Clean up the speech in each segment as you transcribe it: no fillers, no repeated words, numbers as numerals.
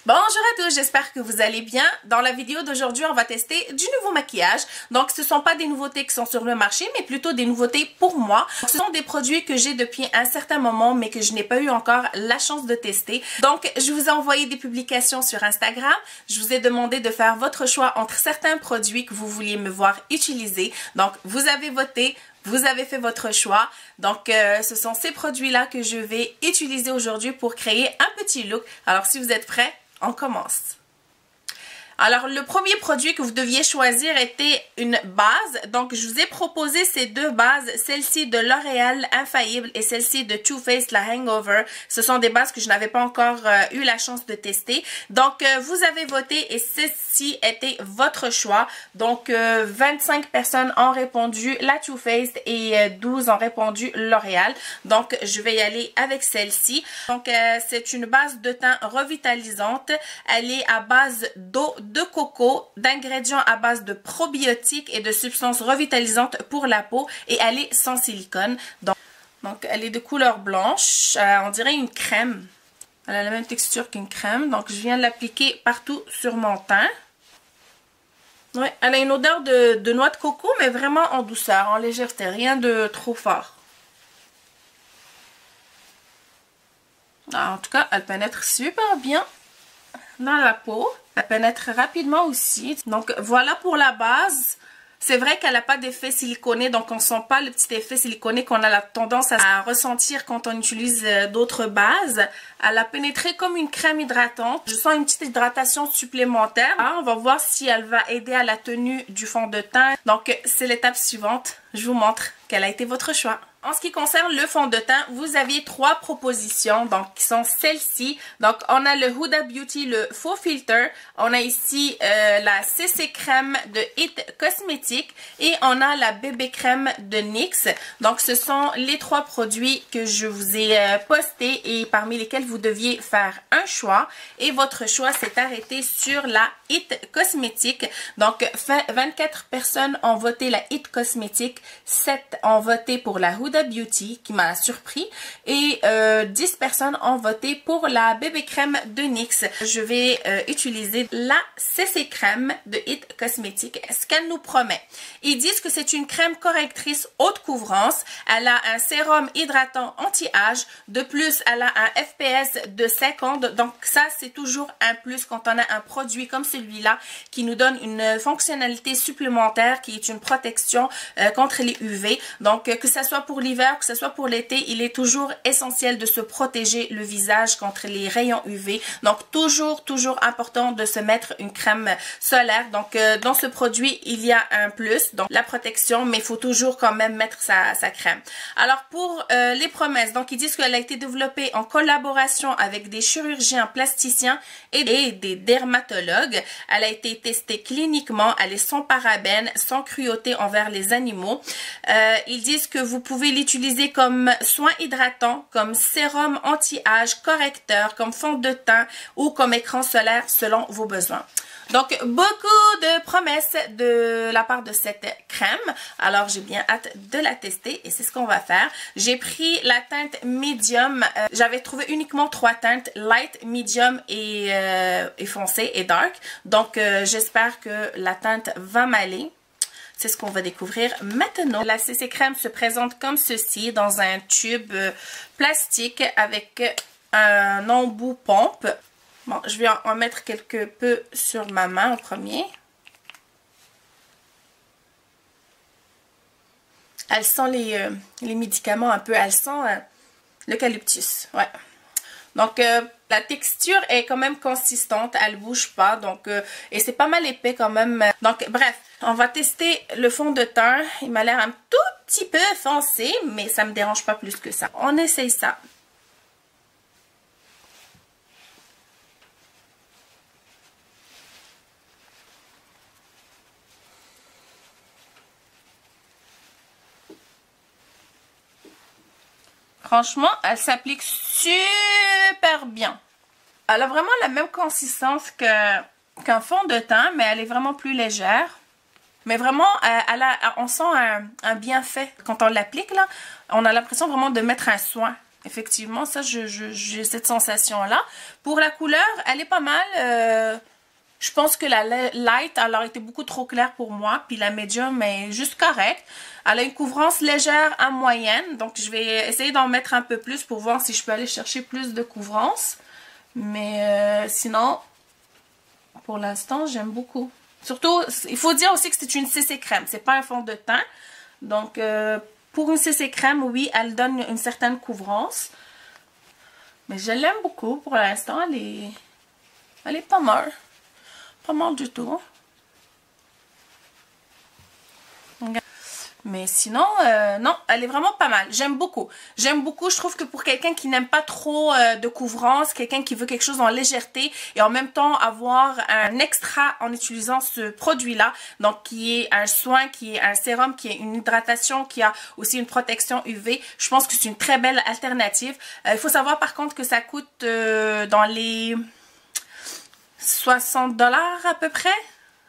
Bonjour à tous, j'espère que vous allez bien. Dans la vidéo d'aujourd'hui, on va tester du nouveau maquillage. Donc, ce ne sont pas des nouveautés qui sont sur le marché, mais plutôt des nouveautés pour moi. Ce sont des produits que j'ai depuis un certain moment, mais que je n'ai pas eu encore la chance de tester. Donc, je vous ai envoyé des publications sur Instagram. Je vous ai demandé de faire votre choix entre certains produits que vous vouliez me voir utiliser. Donc, vous avez voté. Vous avez fait votre choix. Donc, ce sont ces produits-là que je vais utiliser aujourd'hui pour créer un petit look. Alors, si vous êtes prêts, on commence. Alors, le premier produit que vous deviez choisir était une base. Donc, je vous ai proposé ces deux bases, celle-ci de L'Oréal Infaillible et celle-ci de Too Faced La Hangover. Ce sont des bases que je n'avais pas encore eu la chance de tester. Donc, vous avez voté et ceci était votre choix. Donc, 25 personnes ont répondu la Too Faced et 12 ont répondu L'Oréal. Donc, je vais y aller avec celle-ci. Donc, c'est une base de teint revitalisante. Elle est à base d'eau de coco, d'ingrédients à base de probiotiques et de substances revitalisantes pour la peau et elle est sans silicone. Donc elle est de couleur blanche, on dirait une crème. Elle a la même texture qu'une crème. Donc je viens de l'appliquer partout sur mon teint. Ouais, elle a une odeur de noix de coco, mais vraiment en douceur, en légèreté, rien de trop fort. Alors, en tout cas, elle pénètre super bien dans la peau. Elle pénètre rapidement aussi. Donc voilà pour la base. C'est vrai qu'elle n'a pas d'effet siliconé, donc on ne sent pas le petit effet siliconé qu'on a la tendance à ressentir quand on utilise d'autres bases. Elle a pénétré comme une crème hydratante. Je sens une petite hydratation supplémentaire. On va voir si elle va aider à la tenue du fond de teint. Donc c'est l'étape suivante. Je vous montre quel a été votre choix. En ce qui concerne le fond de teint, vous aviez 3 propositions, donc qui sont celles-ci. Donc, on a le Huda Beauty, le Faux Filter. On a ici la CC Crème de It Cosmetics et on a la Bébé Crème de NYX. Donc, ce sont les 3 produits que je vous ai postés et parmi lesquels vous deviez faire un choix. Et votre choix s'est arrêté sur la It Cosmetics. Donc, 24 personnes ont voté la It Cosmetics, 7 ont voté pour la Huda Beauty qui m'a surpris et 10 personnes ont voté pour la Bébé Crème de NYX. Je vais utiliser la CC Crème de It Cosmetics. Ce qu'elle nous promet. Ils disent que c'est une crème correctrice haute couvrance. Elle a un sérum hydratant anti-âge. De plus, elle a un FPS de 50. Donc ça, c'est toujours un plus quand on a un produit comme celui-là qui nous donne une fonctionnalité supplémentaire qui est une protection contre les UV. Donc que ça soit pour l'hiver, que ce soit pour l'été, il est toujours essentiel de se protéger le visage contre les rayons UV. Donc, toujours important de se mettre une crème solaire. Donc, dans ce produit, il y a un plus, donc la protection, mais il faut toujours quand même mettre sa crème. Alors, pour les promesses, donc ils disent qu'elle a été développée en collaboration avec des chirurgiens plasticiens et des dermatologues. Elle a été testée cliniquement, elle est sans parabènes, sans cruauté envers les animaux. Ils disent que vous pouvez l'utiliser comme soin hydratant, comme sérum anti-âge, correcteur, comme fond de teint ou comme écran solaire selon vos besoins. Donc, beaucoup de promesses de la part de cette crème. Alors, j'ai bien hâte de la tester et c'est ce qu'on va faire. J'ai pris la teinte medium. J'avais trouvé uniquement 3 teintes, light, medium et foncé et dark. Donc, j'espère que la teinte va m'aller. C'est ce qu'on va découvrir maintenant. La CC Crème se présente comme ceci dans un tube plastique avec un embout pompe. Bon, je vais en mettre quelque peu sur ma main en premier. Elle sent les médicaments un peu. Elle sent l'eucalyptus. Ouais. Donc, la texture est quand même consistante, elle bouge pas, donc et c'est pas mal épais quand même. Donc, bref, on va tester le fond de teint. Il m'a l'air un tout petit peu foncé, mais ça me dérange pas plus que ça. On essaye ça. Franchement, elle s'applique super bien. Elle a vraiment la même consistance qu'un fond de teint, mais elle est vraiment plus légère. Mais vraiment, on sent un bienfait. Quand on l'applique, là, on a l'impression vraiment de mettre un soin Effectivement, ça, j'ai cette sensation-là. Pour la couleur, elle est pas mal. Je pense que la light, elle aurait été beaucoup trop claire pour moi. Puis la medium est juste correcte. Elle a une couvrance légère à moyenne. Donc, je vais essayer d'en mettre un peu plus pour voir si je peux aller chercher plus de couvrance. Mais sinon, pour l'instant, j'aime beaucoup. Surtout, il faut dire aussi que c'est une CC crème. C'est pas un fond de teint. Donc, pour une CC crème, oui, elle donne une certaine couvrance. Mais je l'aime beaucoup pour l'instant. Elle est pas mal. Pas mal du tout. Mais sinon, non, elle est vraiment pas mal. J'aime beaucoup. J'aime beaucoup. Je trouve que pour quelqu'un qui n'aime pas trop de couvrance, quelqu'un qui veut quelque chose en légèreté et en même temps avoir un extra en utilisant ce produit-là, donc qui est un soin, qui est un sérum, qui est une hydratation, qui a aussi une protection UV, je pense que c'est une très belle alternative. Il faut savoir par contre que ça coûte dans les 60$ à peu près.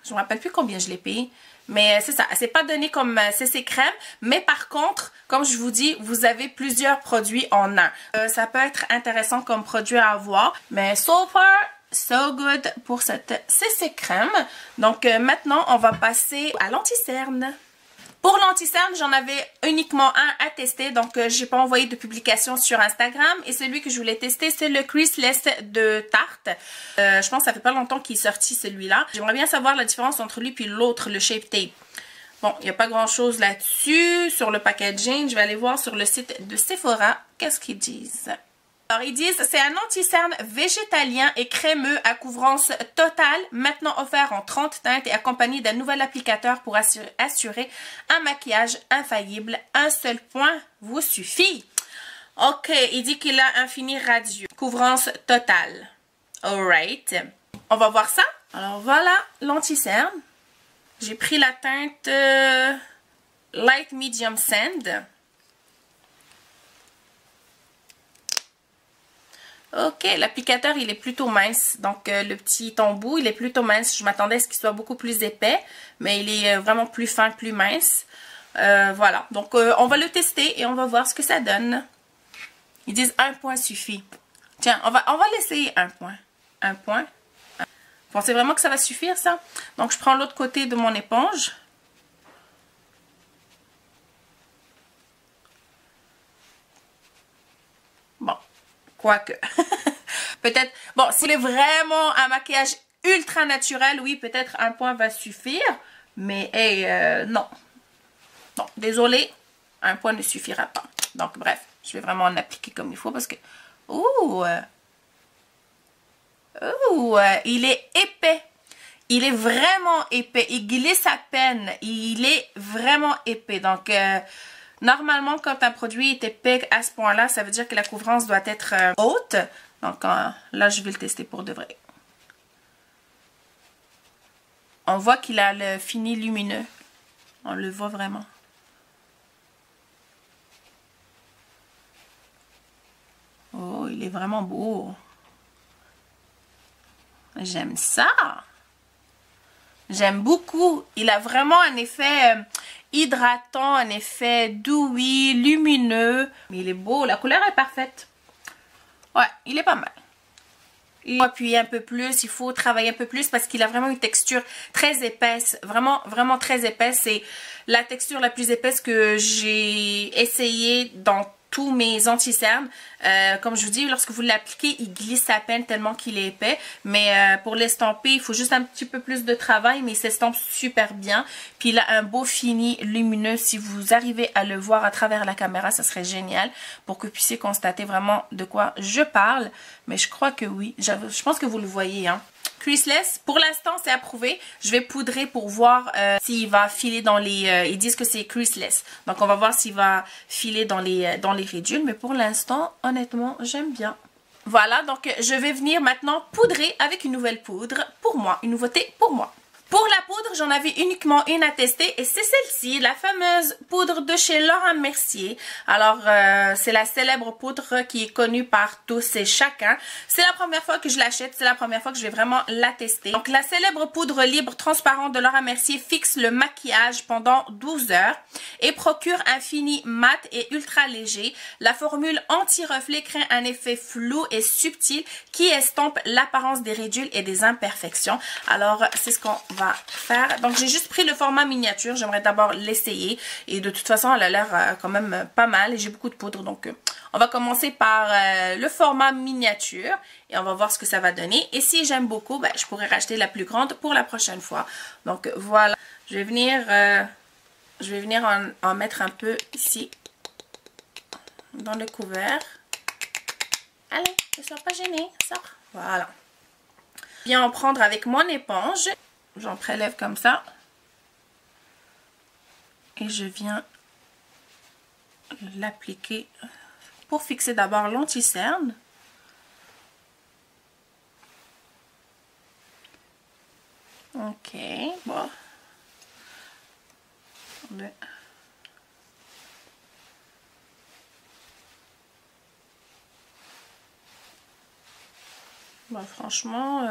Je ne me rappelle plus combien je l'ai payé. Mais c'est ça, c'est pas donné comme CC crème, mais par contre, comme je vous dis, vous avez plusieurs produits en un. Ça peut être intéressant comme produit à avoir, mais so far, so good pour cette CC crème. Donc maintenant, on va passer à l'anti-cerne. Pour l'anti-cerne, j'en avais uniquement un à tester, donc j'ai pas envoyé de publication sur Instagram. Et celui que je voulais tester, c'est le Creaseless de Tarte. Je pense que ça fait pas longtemps qu'il est sorti celui-là. J'aimerais bien savoir la différence entre lui puis l'autre, le Shape Tape. Bon, il n'y a pas grand-chose là-dessus. Sur le packaging, je vais aller voir sur le site de Sephora. Qu'est-ce qu'ils disent? Alors, ils disent, c'est un anti-cerne végétalien et crémeux à couvrance totale, maintenant offert en 30 teintes et accompagné d'un nouvel applicateur pour assurer un maquillage infaillible. Un seul point vous suffit. Ok, il dit qu'il a un fini radieux. Couvrance totale. Alright. On va voir ça. Alors, voilà l'anti-cerne. J'ai pris la teinte Light Medium Sand. Ok, l'applicateur, il est plutôt mince. Donc, le petit embout, il est plutôt mince. Je m'attendais à ce qu'il soit beaucoup plus épais, mais il est vraiment plus fin, plus mince. Voilà. Donc, on va le tester et on va voir ce que ça donne. Ils disent un point suffit. Tiens, on va l'essayer un point. Un point. Vous pensez vraiment que ça va suffire, ça? Donc, je prends l'autre côté de mon éponge. Bon. Quoique. Peut-être, bon, s'il est vraiment un maquillage ultra naturel, oui, peut-être un point va suffire. Mais, hey, non. Non, désolé, un point ne suffira pas. Donc, bref, je vais vraiment en appliquer comme il faut parce que... Ouh! Ouh! Il est épais. Il est vraiment épais. Il glisse à peine. Il est vraiment épais. Donc... normalement, quand un produit est épais à ce point-là, ça veut dire que la couvrance doit être haute. Donc là, je vais le tester pour de vrai. On voit qu'il a le fini lumineux. On le voit vraiment. Oh, il est vraiment beau. J'aime ça. J'aime beaucoup. Il a vraiment un effet... hydratant, un effet dewy, lumineux. Mais il est beau, la couleur est parfaite. Ouais, il est pas mal. Il faut appuyer un peu plus, il faut travailler un peu plus parce qu'il a vraiment une texture très épaisse. Vraiment, vraiment très épaisse. C'est la texture la plus épaisse que j'ai essayé dans tous mes anti-cernes. Comme je vous dis, lorsque vous l'appliquez, il glisse à peine tellement qu'il est épais. Mais pour l'estamper, il faut juste un petit peu plus de travail, mais il s'estampe super bien. Puis il a un beau fini lumineux. Si vous arrivez à le voir à travers la caméra, ça serait génial pour que vous puissiez constater vraiment de quoi je parle. Mais je crois que oui. Je pense que vous le voyez, hein. Creaseless, pour l'instant c'est approuvé. Je vais poudrer pour voir s'il va filer dans les... ils disent que c'est creaseless. Donc on va voir s'il va filer dans les ridules. Mais pour l'instant, honnêtement, j'aime bien. Voilà, donc je vais venir maintenant poudrer avec une nouvelle poudre pour moi. Une nouveauté pour moi. Pour la poudre, j'en avais uniquement une à tester et c'est celle-ci, la fameuse poudre de chez Laura Mercier. Alors, c'est la célèbre poudre qui est connue par tous et chacun. C'est la première fois que je l'achète, c'est la première fois que je vais vraiment la tester. Donc, la célèbre poudre libre transparente de Laura Mercier fixe le maquillage pendant 12 heures et procure un fini mat et ultra léger. La formule anti-reflet crée un effet flou et subtil qui estompe l'apparence des ridules et des imperfections. Alors, c'est ce qu'on va faire. Donc, j'ai juste pris le format miniature. J'aimerais d'abord l'essayer. Et de toute façon, elle a l'air quand même pas mal. Et j'ai beaucoup de poudre. Donc, on va commencer par le format miniature. Et on va voir ce que ça va donner. Et si j'aime beaucoup, ben, je pourrais racheter la plus grande pour la prochaine fois. Donc, voilà. Je vais venir en mettre un peu ici. Dans le couvert. Allez, ne sois pas gênée. Sors. Voilà. Je viens en prendre avec mon éponge. J'en prélève comme ça. Et je viens l'appliquer pour fixer d'abord l'anti-cerne. Ok, bon. Bon, franchement...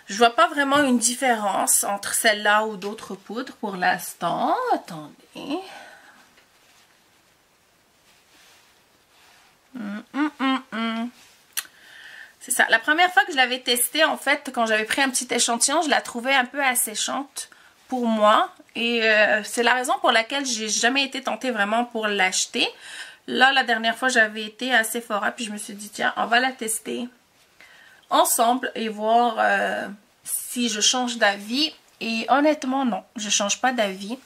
je vois pas vraiment une différence entre celle-là ou d'autres poudres pour l'instant. Attendez. C'est ça. La première fois que je l'avais testée, en fait, quand j'avais pris un petit échantillon, je la trouvais un peu asséchante pour moi. Et c'est la raison pour laquelle j'ai jamais été tentée vraiment pour l'acheter. Là, la dernière fois, j'avais été à Sephora, puis je me suis dit, tiens, on va la tester ensemble et voir si je change d'avis. Et honnêtement, non, je ne change pas d'avis.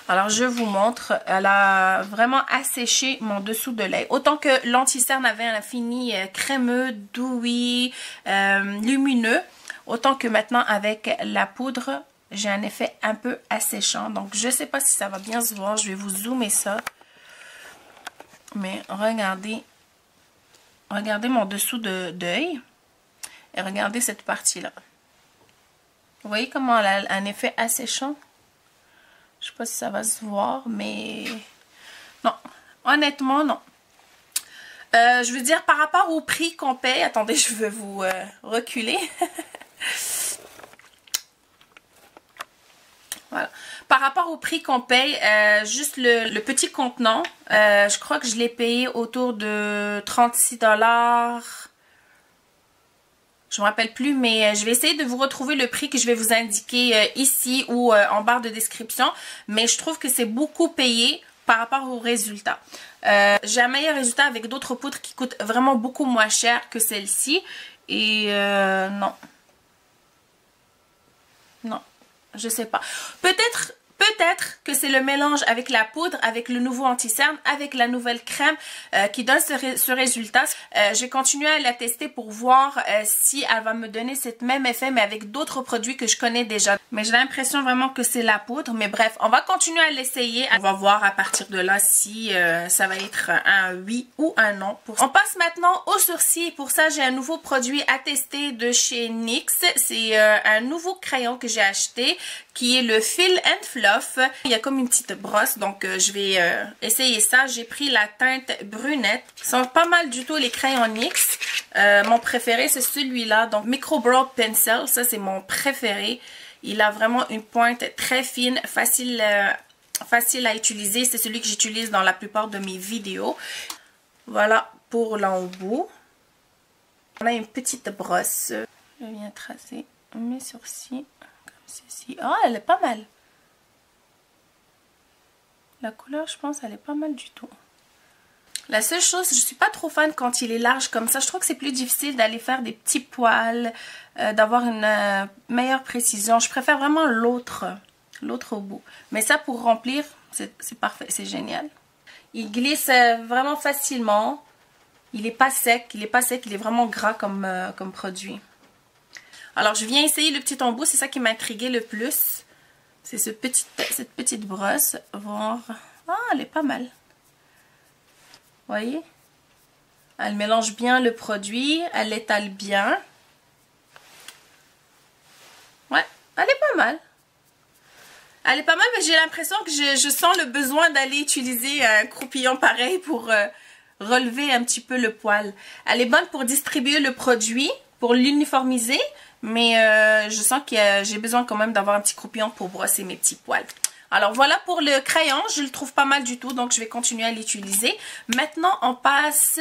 Alors, je vous montre. Elle a vraiment asséché mon dessous de l'œil. Autant que l'anti-cerne avait un fini crémeux, dewy, lumineux. Autant que maintenant, avec la poudre, j'ai un effet un peu asséchant. Donc, je ne sais pas si ça va bien se voir. Je vais vous zoomer ça. Mais regardez. Regardez mon dessous d'œil. Et regardez cette partie-là. Vous voyez comment elle a un effet asséchant? Je ne sais pas si ça va se voir, mais... Non, honnêtement, non. Je veux dire, par rapport au prix qu'on paye... Attendez, je vais vous reculer. Voilà. Par rapport au prix qu'on paye, juste le petit contenant, je crois que je l'ai payé autour de 36 $. Je ne me rappelle plus, mais je vais essayer de vous retrouver le prix que je vais vous indiquer ici ou en barre de description. Mais je trouve que c'est beaucoup payé par rapport aux résultats. J'ai un meilleur résultat avec d'autres poudres qui coûtent vraiment beaucoup moins cher que celle-ci. Et non. Non, je sais pas. Peut-être que c'est le mélange avec la poudre, avec le nouveau anti-cerne, avec la nouvelle crème qui donne ce résultat. Je vais continuer à la tester pour voir si elle va me donner ce même effet, mais avec d'autres produits que je connais déjà. Mais j'ai l'impression vraiment que c'est la poudre. Mais bref, on va continuer à l'essayer. On va voir à partir de là si ça va être un oui ou un non. On passe maintenant aux sourcils. Pour ça, j'ai un nouveau produit à tester de chez NYX. C'est un nouveau crayon que j'ai acheté qui est le Fill and Fluff. Il y a comme une petite brosse, donc je vais essayer ça. J'ai pris la teinte brunette. Ils sont pas mal du tout les crayons NYX. Mon préféré, c'est celui-là, donc Micro Brow Pencil. Ça, c'est mon préféré. Il a vraiment une pointe très fine, facile à utiliser. C'est celui que j'utilise dans la plupart de mes vidéos. Voilà pour l'embout. On a une petite brosse. Je viens tracer mes sourcils. Ceci. Oh, elle est pas mal. La couleur, je pense, elle est pas mal du tout. La seule chose, je suis pas trop fan quand il est large comme ça. Je trouve que c'est plus difficile d'aller faire des petits poils, d'avoir une meilleure précision. Je préfère vraiment l'autre au bout. Mais ça, pour remplir, c'est parfait, c'est génial. Il glisse vraiment facilement. Il est pas sec, il est vraiment gras comme produit. Alors, je viens essayer le petit embout. C'est ça qui m'a intrigué le plus. C'est cette petite brosse. Voir. Ah, elle est pas mal. Vous voyez? Elle mélange bien le produit. Elle l'étale bien. Elle est pas mal. Elle est pas mal, mais j'ai l'impression que je sens le besoin d'aller utiliser un croupillon pareil pour relever un petit peu le poil. Elle est bonne pour distribuer le produit, pour l'uniformiser, mais je sens que j'ai besoin quand même d'avoir un petit croupillon pour brosser mes petits poils. Alors voilà pour le crayon, je le trouve pas mal du tout, donc je vais continuer à l'utiliser. Maintenant, on passe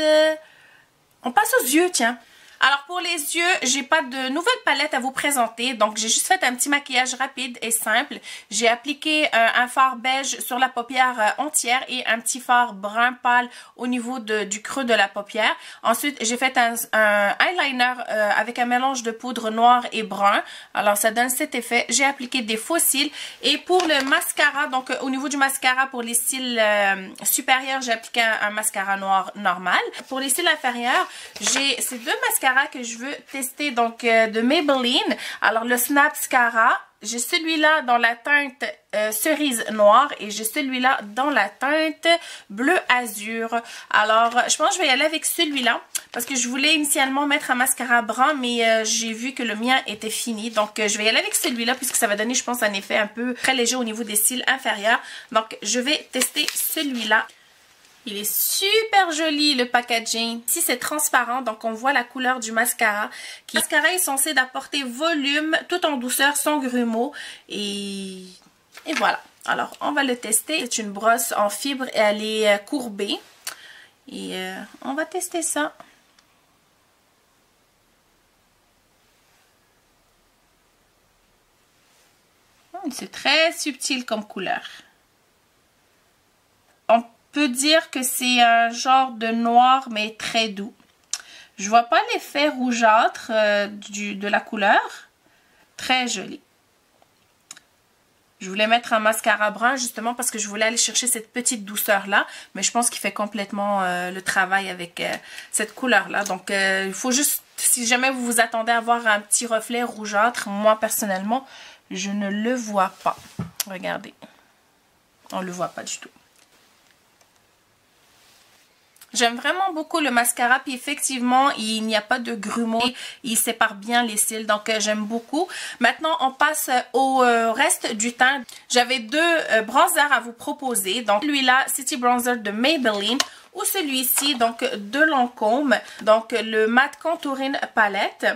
aux yeux, tiens. Alors pour les yeux, j'ai pas de nouvelle palette à vous présenter, donc j'ai juste fait un petit maquillage rapide et simple. J'ai appliqué un fard beige sur la paupière entière et un petit fard brun pâle au niveau du creux de la paupière. Ensuite, j'ai fait un eyeliner avec un mélange de poudre noire et brun. Alors ça donne cet effet. J'ai appliqué des faux cils et pour le mascara, donc au niveau du mascara pour les cils supérieurs, j'ai appliqué un mascara noir normal. Pour les cils inférieurs, j'ai ces deux mascaras que je veux tester, donc de Maybelline. Alors le Snapscara, j'ai celui-là dans la teinte cerise noire et j'ai celui-là dans la teinte bleu azur. Alors je pense que je vais y aller avec celui-là parce que je voulais initialement mettre un mascara brun, mais j'ai vu que le mien était fini, donc je vais y aller avec celui-là puisque ça va donner, je pense, un effet un peu très léger au niveau des cils inférieurs. Donc je vais tester celui-là. Il est super joli, le packaging. Ici, c'est transparent, donc on voit la couleur du mascara. Le mascara est censé d'apporter volume tout en douceur, sans grumeaux. Et voilà. Alors, on va le tester. C'est une brosse en fibre et elle est courbée. Et on va tester ça. C'est très subtil comme couleur. On peut dire que c'est un genre de noir mais très doux. Je vois pas l'effet rougeâtre de la couleur. Très joli. Je voulais mettre un mascara brun justement parce que je voulais aller chercher cette petite douceur là, mais je pense qu'il fait complètement le travail avec cette couleur là. Donc il faut juste, si jamais vous vous attendez à avoir un petit reflet rougeâtre, moi personnellement je ne le vois pas. Regardez, on le voit pas du tout. J'aime vraiment beaucoup le mascara, puis effectivement, il n'y a pas de grumeaux, il sépare bien les cils, donc j'aime beaucoup. Maintenant, on passe au reste du teint. J'avais deux bronzers à vous proposer, donc celui-là, City Bronzer de Maybelline, ou celui-ci, donc de Lancôme, donc le Matte Contouring Palette.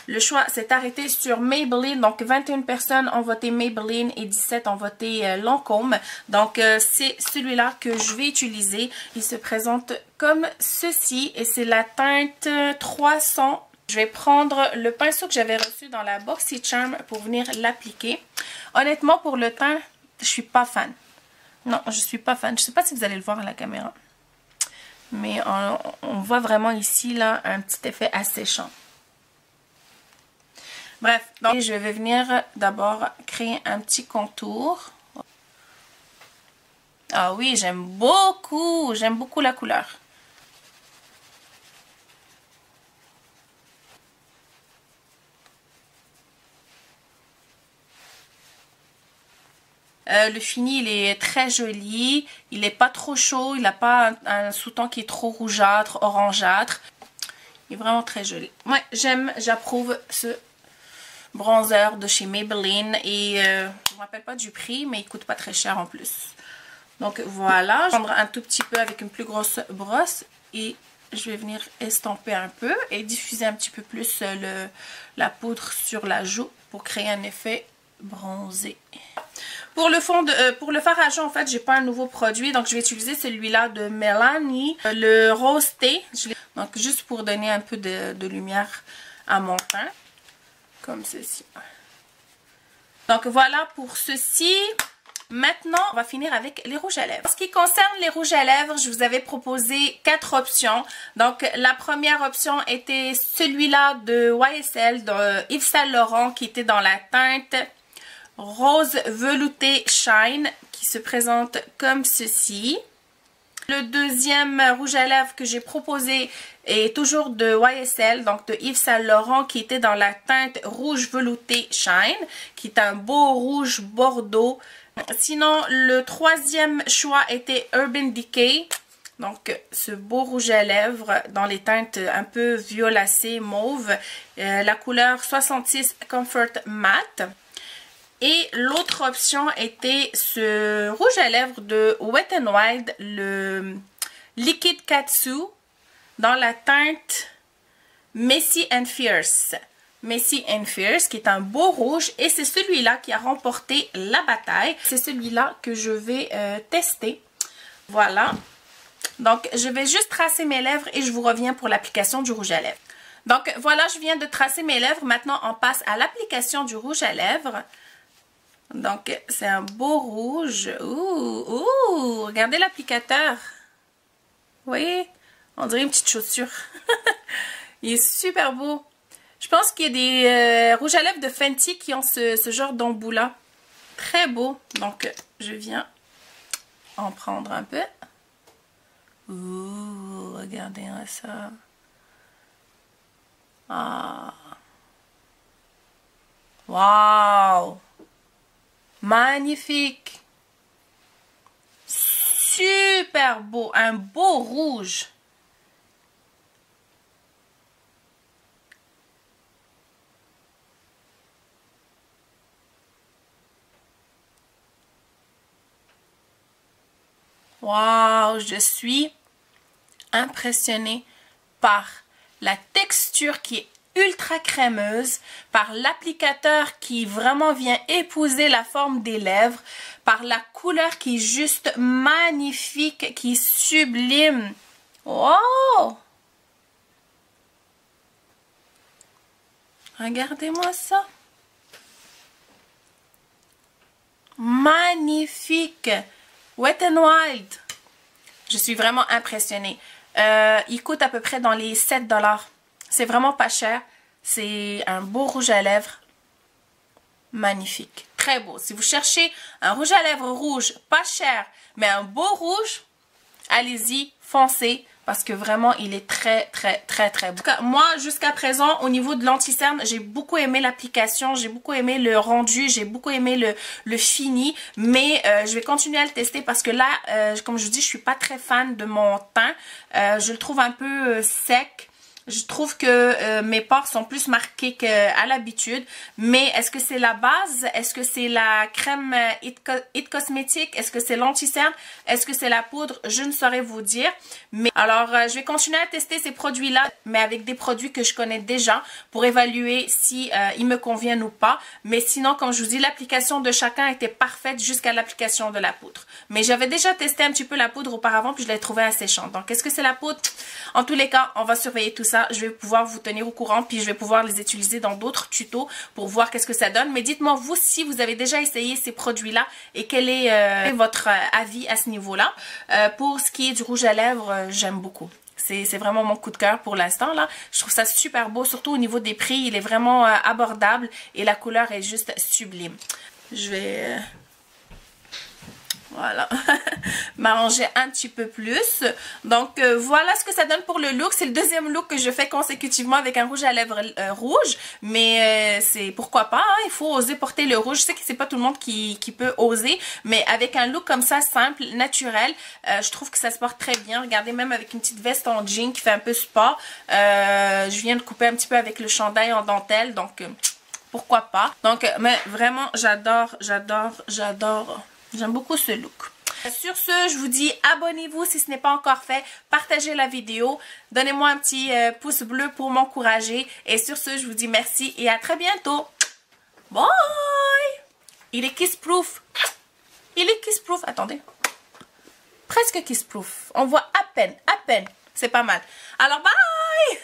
Le choix s'est arrêté sur Maybelline, donc 21 personnes ont voté Maybelline et 17 ont voté Lancôme. Donc c'est celui-là que je vais utiliser. Il se présente comme ceci et c'est la teinte 300. Je vais prendre le pinceau que j'avais reçu dans la BoxyCharm pour venir l'appliquer. Honnêtement, pour le teint, je suis pas fan. Non, je suis pas fan. Je sais pas si vous allez le voir à la caméra. Mais on voit vraiment ici là un petit effet asséchant. Bref, donc je vais venir d'abord créer un petit contour. Ah oui, j'aime beaucoup la couleur. Le fini, il est très joli, il n'est pas trop chaud, il n'a pas un sous-ton qui est trop rougeâtre, orangeâtre. Il est vraiment très joli. Ouais, j'approuve ce bronzer de chez Maybelline et je ne me rappelle pas du prix, mais il coûte pas très cher en plus. Donc voilà, je vais prendre un tout petit peu avec une plus grosse brosse et je vais venir estomper un peu et diffuser un petit peu plus la poudre sur la joue pour créer un effet bronzé. Pour le fard à joues, en fait, j'ai pas un nouveau produit, donc je vais utiliser celui-là de Milani, le rose thé. Donc juste pour donner un peu de lumière à mon teint. Comme ceci. Donc voilà pour ceci. Maintenant, on va finir avec les rouges à lèvres. En ce qui concerne les rouges à lèvres, je vous avais proposé 4 options. Donc la première option était celui-là de YSL, de Yves Saint Laurent, qui était dans la teinte rose velouté shine, qui se présente comme ceci. Le deuxième rouge à lèvres que j'ai proposé est toujours de YSL, donc de Yves Saint Laurent, qui était dans la teinte rouge velouté shine, qui est un beau rouge bordeaux. Sinon, le troisième choix était Urban Decay, donc ce beau rouge à lèvres dans les teintes un peu violacées, mauve, la couleur 66 Comfort Matte. Et l'autre option était ce rouge à lèvres de Wet n Wild, le Liquid Katsu, dans la teinte Messy and Fierce. Messy and Fierce, qui est un beau rouge. Et c'est celui-là qui a remporté la bataille. C'est celui-là que je vais tester. Voilà. Donc, je vais juste tracer mes lèvres et je vous reviens pour l'application du rouge à lèvres. Donc, voilà, je viens de tracer mes lèvres. Maintenant, on passe à l'application du rouge à lèvres. Donc, c'est un beau rouge. Ouh, regardez l'applicateur. Vous voyez? On dirait une petite chaussure. Il est super beau. Je pense qu'il y a des rouges à lèvres de Fenty qui ont ce genre d'embout-là. Très beau. Donc, je viens en prendre un peu. Ouh, regardez ça. Ah. Waouh. Magnifique. Super beau. Un beau rouge. Waouh, je suis impressionnée par la texture qui est ultra crémeuse, par l'applicateur qui vraiment vient épouser la forme des lèvres, par la couleur qui est juste magnifique, qui est sublime. Wow! Regardez-moi ça. Magnifique! Wet n Wild. Je suis vraiment impressionnée. Il coûte à peu près dans les 7 $. C'est vraiment pas cher. C'est un beau rouge à lèvres. Magnifique. Très beau. Si vous cherchez un rouge à lèvres rouge, pas cher, mais un beau rouge, allez-y, foncez. Parce que vraiment, il est très beau. En tout cas, moi, jusqu'à présent, au niveau de l'anti-cerne, j'ai beaucoup aimé l'application. J'ai beaucoup aimé le rendu. J'ai beaucoup aimé le fini. Mais je vais continuer à le tester parce que là, comme je vous dis, je suis pas très fan de mon teint. Je le trouve un peu sec. Je trouve que mes pores sont plus marqués qu'à l'habitude. Mais est-ce que c'est la base? Est-ce que c'est la crème It Cosmetics? Est-ce que c'est l'anti-cerne? Est-ce que c'est la poudre? Je ne saurais vous dire. Mais alors, je vais continuer à tester ces produits-là, mais avec des produits que je connais déjà pour évaluer si ils me conviennent ou pas. Mais sinon, comme je vous dis, l'application de chacun était parfaite jusqu'à l'application de la poudre. Mais j'avais déjà testé un petit peu la poudre auparavant, puis je l'ai trouvée asséchante. Donc, est-ce que c'est la poudre? En tous les cas, on va surveiller tout ça. Je vais pouvoir vous tenir au courant, puis je vais pouvoir les utiliser dans d'autres tutos pour voir qu'est-ce que ça donne. Mais dites-moi vous si vous avez déjà essayé ces produits-là et quel est votre avis à ce niveau-là. Pour ce qui est du rouge à lèvres, j'aime beaucoup. C'est vraiment mon coup de cœur pour l'instant là. Je trouve ça super beau, surtout au niveau des prix. Il est vraiment abordable et la couleur est juste sublime. Je vais... Voilà, m'arranger un petit peu plus. Donc, voilà ce que ça donne pour le look. C'est le deuxième look que je fais consécutivement avec un rouge à lèvres rouge. Mais c'est pourquoi pas, hein, il faut oser porter le rouge. Je sais que c'est pas tout le monde qui peut oser. Mais avec un look comme ça, simple, naturel, je trouve que ça se porte très bien. Regardez, même avec une petite veste en jean qui fait un peu sport. Je viens de couper un petit peu avec le chandail en dentelle. Donc, pourquoi pas. Donc, mais vraiment, j'adore. J'aime beaucoup ce look. Sur ce, je vous dis abonnez-vous si ce n'est pas encore fait. Partagez la vidéo. Donnez-moi un petit pouce bleu pour m'encourager. Et sur ce, je vous dis merci et à très bientôt. Bye! Il est kiss-proof. Il est kiss-proof. Attendez. Presque kiss-proof. On voit à peine. C'est pas mal. Alors, bye!